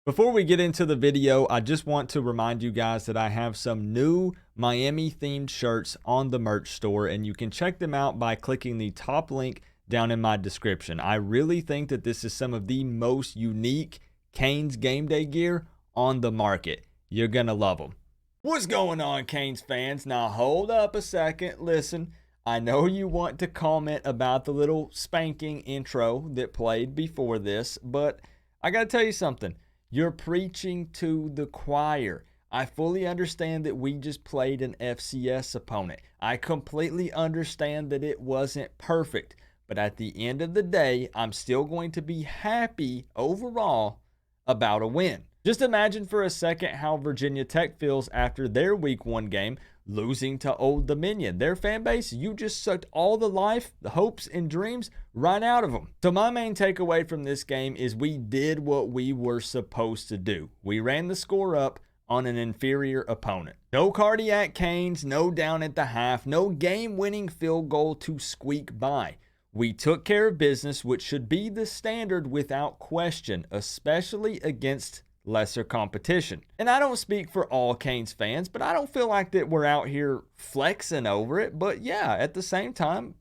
Before we get into the video, I just want to remind you guys that I have some new Miami themed shirts on the merch store, and you can check them out by clicking the top link down in my description. I really think that this is some of the most unique Canes game day gear on the market. You're gonna love them. What's going on, Canes fans? Now hold up a second. Listen, I know you want to comment about the little spanking intro that played before this, but I gotta tell you something. You're preaching to the choir. I fully understand that we just played an FCS opponent. I completely understand that it wasn't perfect. But at the end of the day, I'm still going to be happy overall about a win. Just imagine for a second how Virginia Tech feels after their week 1 game, losing to Old Dominion. Their fan base, you just sucked all the life, the hopes, and dreams right out of them. So my main takeaway from this game is we did what we were supposed to do. We ran the score up on an inferior opponent. No cardiac canes, no down at the half, no game-winning field goal to squeak by. We took care of business, which should be the standard without question, especially against lesser competition. And I don't speak for all Canes fans, but I don't feel like that we're out here flexing over it. But yeah, at the same time,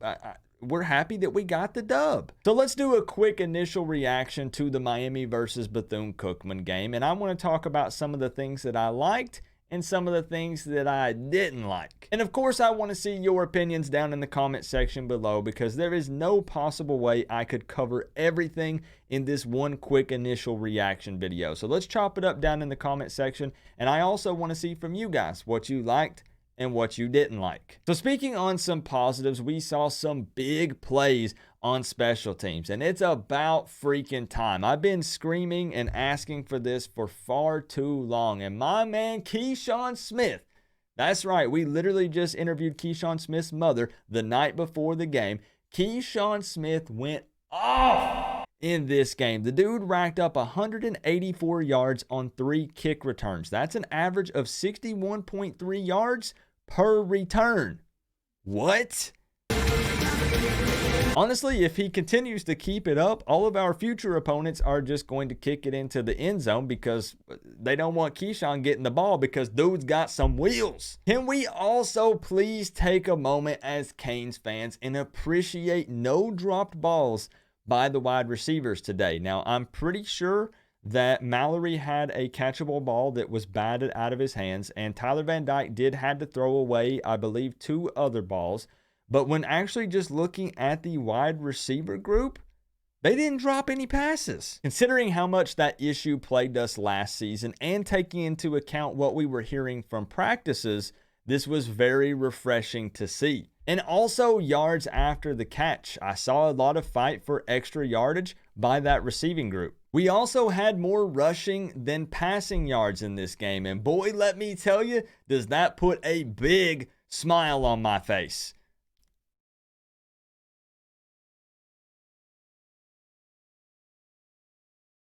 we're happy that we got the dub. So let's do a quick initial reaction to the Miami versus Bethune-Cookman game. And I want to talk about some of the things that I liked and some of the things that I didn't like. And of course, I want to see your opinions down in the comment section below, because there is no possible way I could cover everything in this one quick initial reaction video. So let's chop it up down in the comment section. And I also want to see from you guys what you liked and what you didn't like. So speaking on some positives, we saw some big plays on special teams, and it's about freaking time. I've been screaming and asking for this for far too long, and my man Keyshawn Smith, that's right, we literally just interviewed Keyshawn Smith's mother the night before the game. Keyshawn Smith went off in this game. The dude racked up 184 yards on 3 kick returns. That's an average of 61.3 yards per return. What? Honestly, if he continues to keep it up, all of our future opponents are just going to kick it into the end zone because they don't want Keyshawn getting the ball because dude's got some wheels. Can we also please take a moment as Canes fans and appreciate no dropped balls by the wide receivers today? Now, I'm pretty sure that Mallory had a catchable ball that was batted out of his hands, and Tyler Van Dyke did have to throw away, I believe, 2 other balls. But when actually just looking at the wide receiver group, they didn't drop any passes. Considering how much that issue plagued us last season and taking into account what we were hearing from practices, this was very refreshing to see. And also yards after the catch. I saw a lot of fight for extra yardage by that receiving group. We also had more rushing than passing yards in this game. And boy, let me tell you, does that put a big smile on my face.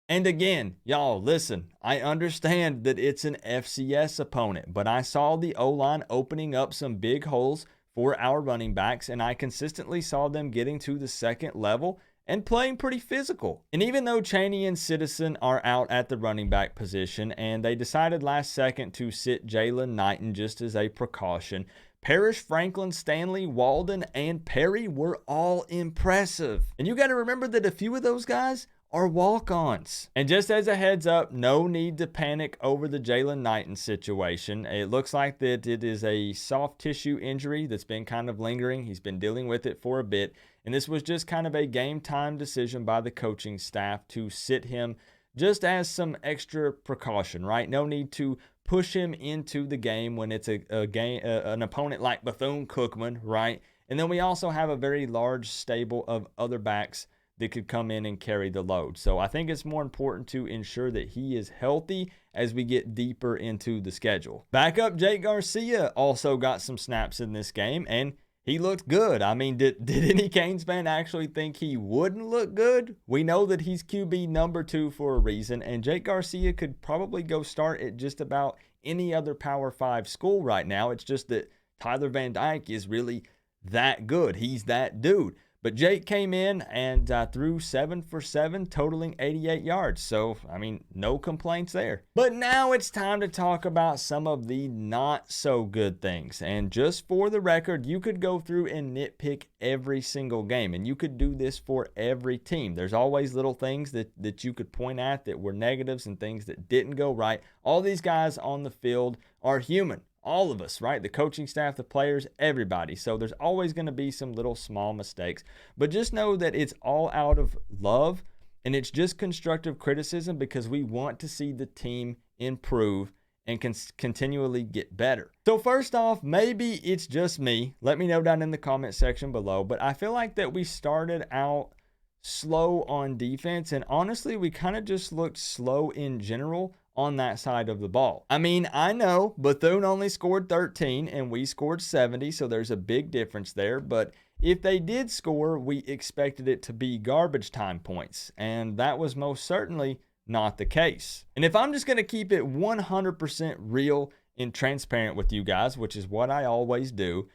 And again, y'all, listen, I understand that it's an FCS opponent, but I saw the O-line opening up some big holes for our running backs, and I consistently saw them getting to the second level and playing pretty physical. And even though Chaney and Citizen are out at the running back position, and they decided last second to sit Jalen Knighton just as a precaution, Parrish, Franklin, Stanley, Walden, and Perry were all impressive. And you got to remember that a few of those guys are walk-ons. And just as a heads up, no need to panic over the Jalen Knighton situation. It looks like that it is a soft tissue injury that's been kind of lingering. He's been dealing with it for a bit. And this was just kind of a game time decision by the coaching staff to sit him just as some extra precaution, right? No need to push him into the game when it's an opponent like Bethune-Cookman, right? And then we also have a very large stable of other backs that could come in and carry the load. So I think it's more important to ensure that he is healthy as we get deeper into the schedule. Backup Jake Garcia also got some snaps in this game, and he looked good. I mean, did any Canes fan actually think he wouldn't look good? We know that he's QB number 2 for a reason, and Jake Garcia could probably go start at just about any other Power 5 school right now. It's just that Tyler Van Dyke is really that good. He's that dude. But Jake came in and threw 7 for 7, totaling 88 yards. So, I mean, no complaints there. But now it's time to talk about some of the not so good things. And just for the record, you could go through and nitpick every single game. And you could do this for every team. There's always little things that you could point at that were negatives and things that didn't go right. All these guys on the field are human. All of us, right? The coaching staff, the players, everybody. So there's always going to be some little small mistakes. But just know that it's all out of love and it's just constructive criticism because we want to see the team improve and continually get better. So first off, maybe it's just me. Let me know down in the comment section below. But I feel like that we started out slow on defense. And honestly, we kind of just looked slow in general on that side of the ball. I mean, I know Bethune only scored 13 and we scored 70, so there's a big difference there. But if they did score, we expected it to be garbage time points, and that was most certainly not the case. And if I'm just going to keep it 100% real and transparent with you guys, which is what I always do,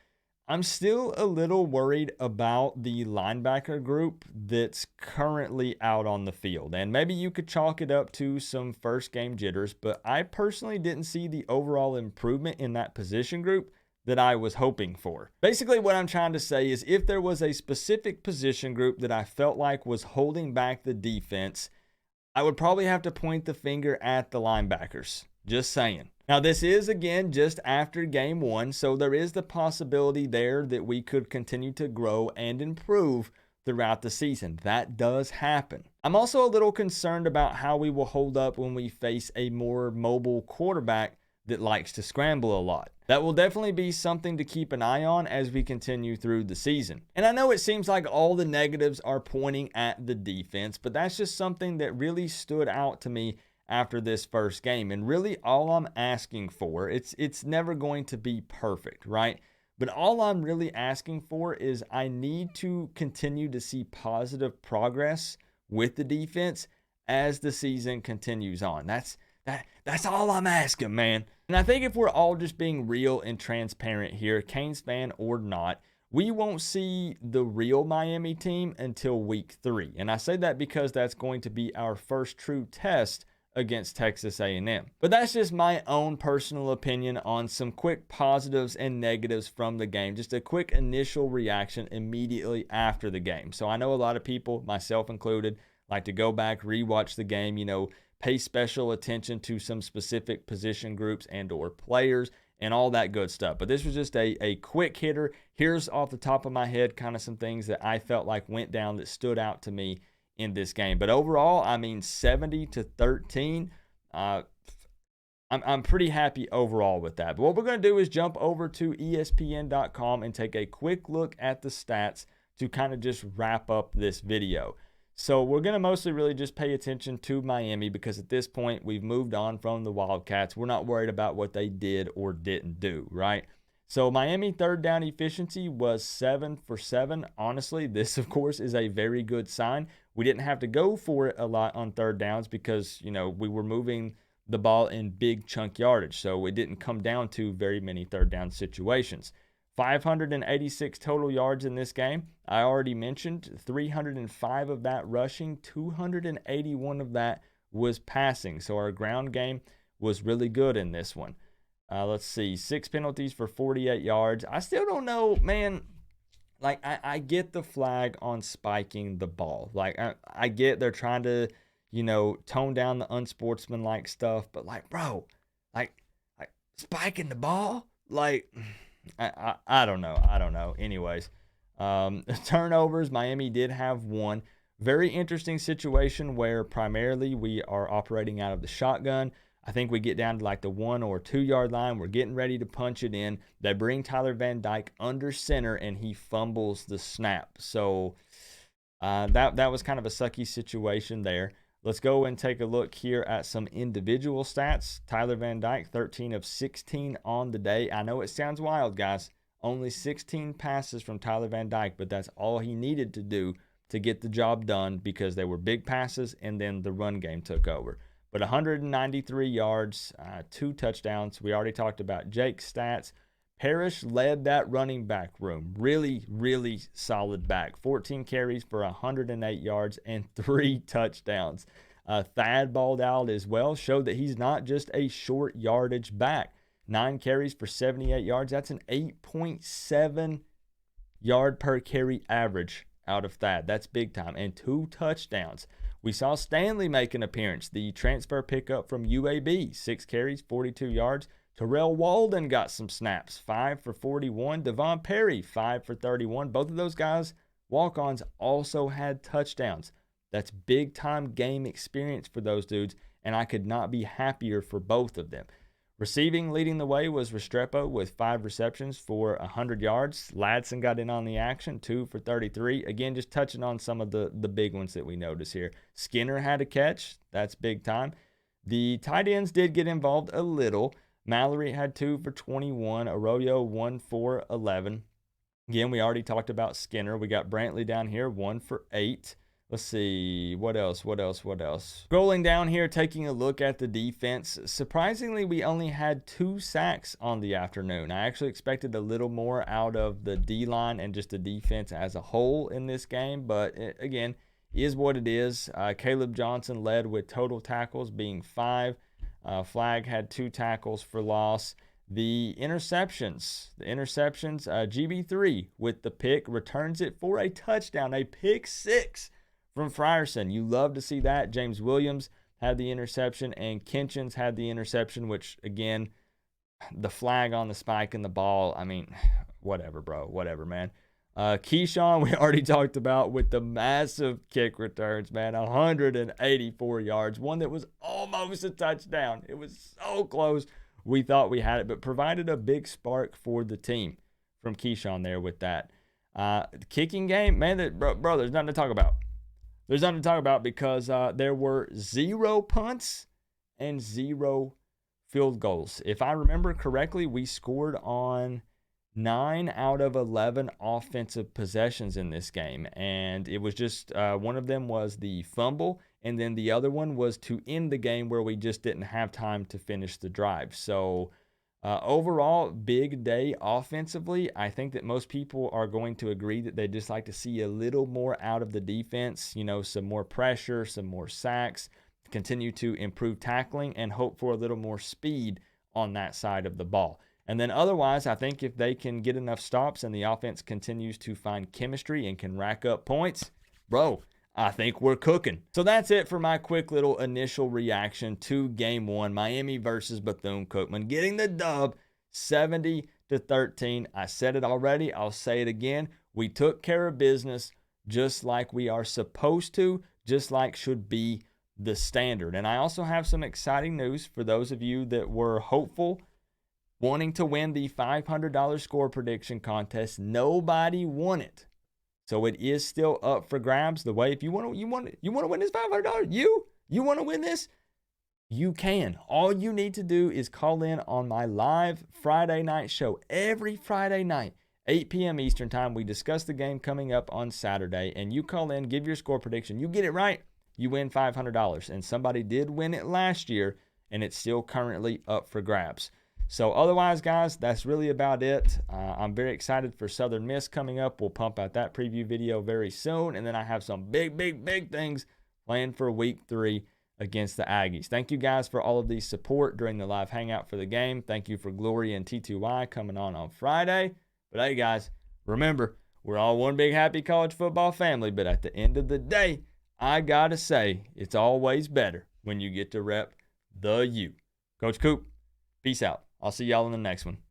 I'm still a little worried about the linebacker group that's currently out on the field. And maybe you could chalk it up to some first game jitters, but I personally didn't see the overall improvement in that position group that I was hoping for. Basically, what I'm trying to say is if there was a specific position group that I felt like was holding back the defense, I would probably have to point the finger at the linebackers. Just saying. Now, this is, again, just after game 1, so there is the possibility there that we could continue to grow and improve throughout the season. That does happen. I'm also a little concerned about how we will hold up when we face a more mobile quarterback that likes to scramble a lot. That will definitely be something to keep an eye on as we continue through the season. And I know it seems like all the negatives are pointing at the defense, but that's just something that really stood out to me after this first game. And really all I'm asking for, it's never going to be perfect, right? But all I'm really asking for is I need to continue to see positive progress with the defense as the season continues on. That's all I'm asking, man. And I think if we're all just being real and transparent here, Canes fan or not, we won't see the real Miami team until week 3. And I say that because that's going to be our first true test against Texas A&M. But that's just my own personal opinion on some quick positives and negatives from the game. Just a quick initial reaction immediately after the game. So I know a lot of people, myself included, like to go back, rewatch the game, pay special attention to some specific position groups and or players and all that good stuff. But this was just a quick hitter. Here's off the top of my head kind of some things that I felt like went down that stood out to me in this game. But overall, I mean, 70-13, I'm pretty happy overall with that. But what we're going to do is jump over to ESPN.com and take a quick look at the stats to kind of just wrap up this video. So we're going to mostly really just pay attention to Miami because at this point we've moved on from the Wildcats. We're not worried about what they did or didn't do, right? So Miami third down efficiency was 7 for 7. Honestly, this, of course, is a very good sign. We didn't have to go for it a lot on third downs because, we were moving the ball in big chunk yardage. So it didn't come down to very many third down situations. 586 total yards in this game. I already mentioned 305 of that rushing, 281 of that was passing. So our ground game was really good in this one. Let's see, 6 penalties for 48 yards. I still don't know, man. Like, I get the flag on spiking the ball. Like, I get they're trying to, tone down the unsportsmanlike stuff. But, like, bro, like spiking the ball? Like, I don't know. I don't know. Anyways, turnovers, Miami did have one. Very interesting situation where primarily we are operating out of the shotgun. I think we get down to like the 1 or 2 yard line. We're getting ready to punch it in. They bring Tyler Van Dyke under center and he fumbles the snap. So that was kind of a sucky situation there. Let's go and take a look here at some individual stats. Tyler Van Dyke, 13 of 16 on the day. I know it sounds wild, guys. Only 16 passes from Tyler Van Dyke, but that's all he needed to do to get the job done because they were big passes and then the run game took over. But 193 yards, 2 touchdowns. We already talked about Jake's stats. Parrish led that running back room. Really, really solid back. 14 carries for 108 yards and 3 touchdowns. Thad balled out as well, showed that he's not just a short yardage back. 9 carries for 78 yards. That's an 8.7 yard per carry average out of Thad. That's big time. And 2 touchdowns. We saw Stanley make an appearance, the transfer pickup from UAB. 6 carries, 42 yards. Terrell Walden got some snaps, 5 for 41. Devon Perry, 5 for 31. Both of those guys, walk-ons, also had touchdowns. That's big-time game experience for those dudes, and I could not be happier for both of them. Receiving, leading the way, was Restrepo with 5 receptions for 100 yards. Ladson got in on the action, 2 for 33. Again, just touching on some of the big ones that we notice here. Skinner had a catch. That's big time. The tight ends did get involved a little. Mallory had 2 for 21. Arroyo, 1 for 11. Again, we already talked about Skinner. We got Brantley down here, 1 for 8. Let's see, what else? Scrolling down here, taking a look at the defense. Surprisingly, we only had 2 sacks on the afternoon. I actually expected a little more out of the D-line and just the defense as a whole in this game, but again, is what it is. Caleb Johnson led with total tackles being 5. Flag had 2 tackles for loss. The interceptions, GB3 with the pick, returns it for a touchdown, a pick 6 from Frierson. You love to see that. James Williams had the interception, and Kinchins had the interception, which, again, the flag on the spike and the ball, I mean, whatever, bro. Whatever, man. Keyshawn, we already talked about with the massive kick returns, man. 184 yards. One that was almost a touchdown. It was so close. We thought we had it, but provided a big spark for the team from Keyshawn there with that. The kicking game, man, bro, there's nothing to talk about. There's nothing to talk about because there were 0 punts and 0 field goals. If I remember correctly, we scored on 9 out of 11 offensive possessions in this game, and it was just one of them was the fumble, and then the other one was to end the game where we just didn't have time to finish the drive. So overall, big day offensively. I think that most people are going to agree that they just like to see a little more out of the defense, you know, some more pressure, some more sacks, continue to improve tackling, and hope for a little more speed on that side of the ball. And then otherwise, I think if they can get enough stops and the offense continues to find chemistry and can rack up points, bro, I think we're cooking. So that's it for my quick little initial reaction to Game 1, Miami versus Bethune-Cookman, getting the dub 70-13. I said it already. I'll say it again. We took care of business just like we are supposed to, just like should be the standard. And I also have some exciting news for those of you that were hopeful, wanting to win the $500 score prediction contest. Nobody won it, so it is still up for grabs. The way, if you want to win this $500, you want to win this, you can. All you need to do is call in on my live Friday night show every Friday night, 8 p.m. Eastern time. We discuss the game coming up on Saturday, and you call in, give your score prediction. You get it right, you win $500. And somebody did win it last year, and it's still currently up for grabs. So otherwise, guys, that's really about it. I'm very excited for Southern Miss coming up. We'll pump out that preview video very soon. And then I have some big things planned for week 3 against the Aggies. Thank you guys for all of the support during the live hangout for the game. Thank you for Glory and T2Y coming on Friday. But hey, guys, remember, we're all one big happy college football family. But at the end of the day, I got to say, it's always better when you get to rep the U. Coach Coop, peace out. I'll see y'all in the next one.